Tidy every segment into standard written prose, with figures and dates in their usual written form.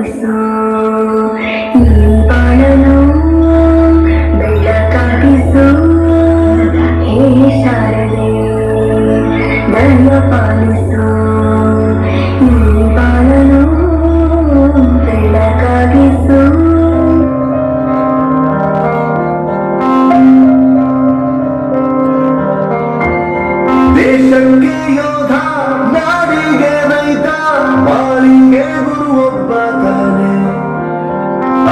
ಪಾಲಿಸು ಈ ಬಾಳನು ಬೆಳಕಾಗಿಸು ಹೇ ಶಾರದೆ ದಯ ಪಾಲಿಸು ಈ ಬಾಳನು ಬೆಳಕಾಗಿಸು. ದೇಶಕ್ಕೆ ಯೋಧ ನಾಡಿಗೆ ರೈತ ಬಾಳಿಗೆ ಗುರು ಒಬ್ಬ ತಾನೆ.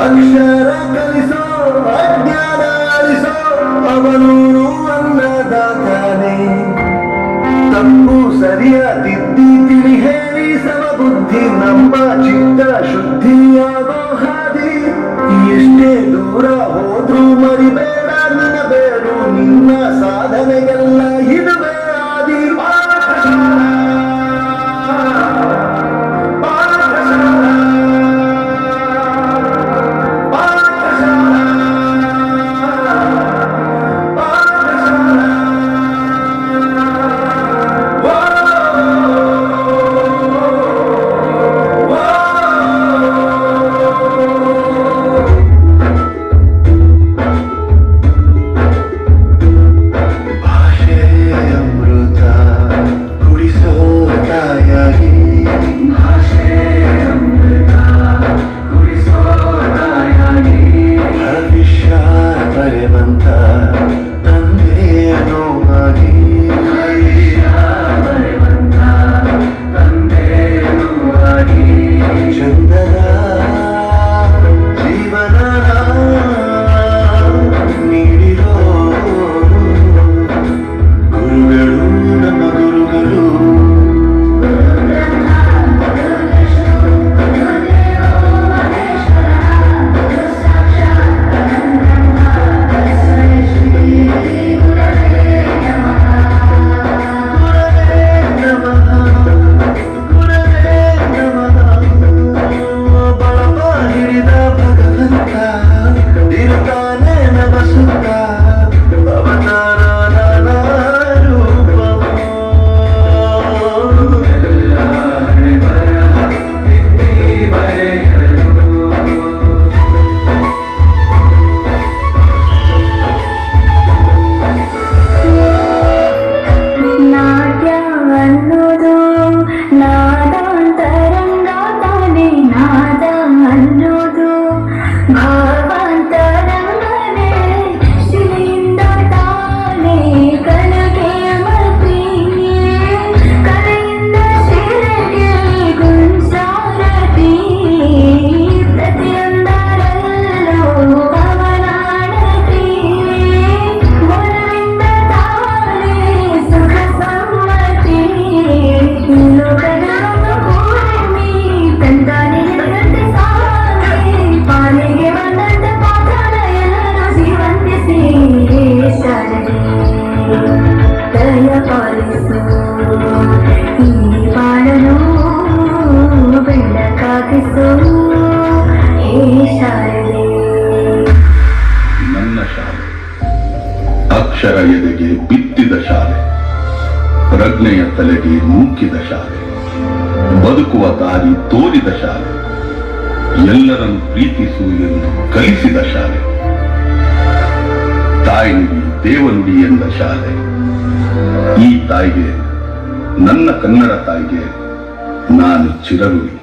ಅಕ್ಷರ ಕಲಿಸೋ ಅಜ್ಞಾನ ಅಳಿಸೋ ಅವನೂರು ಅನ್ನದಾತಾನೆ. ತಪ್ಪು ಸರಿಯ ತಿದ್ದಿ ತಿಳಿ ಹೇಳಿ ಸಮಬುದ್ಧಿ ನಮ್ಮ ಚಿತ್ತ ಶುದ್ಧಿಯಾಗೋ ಹಾದಿ. ಎಷ್ಟೇ ದೂರ ಹೋದ್ರೂ ಮರಿಬೇಡ ನಿನ್ನ ಬೇರು ನಿನ್ನ ಸಾಧನೆಗೆಲ್ಲ ಇದುವೇ ಆದಿ. ನನ್ನ ಶಾಲೆ ಅಕ್ಷರ ಎದೆಗೆ ಬಿತ್ತಿದ ಶಾಲೆ, ಪ್ರಜ್ಞೆಯ ತಲೆಗೆ ನೂಕಿದ ಶಾಲೆ, ಬದುಕುವ ದಾರಿ ತೋರಿದ ಶಾಲೆ, ಎಲ್ಲರನ್ನು ಪ್ರೀತಿಸು ಎಂದು ಕಲಿಸಿದ ಶಾಲೆ, ತಾಯಿಗೆ ದೇವನುಡಿ ಎಂದ ಶಾಲೆ. ಈ ತಾಯಿಗೆ, ನನ್ನ ಕನ್ನಡ ತಾಯಿಗೆ ನಾನು ಚಿರಋಣಿ.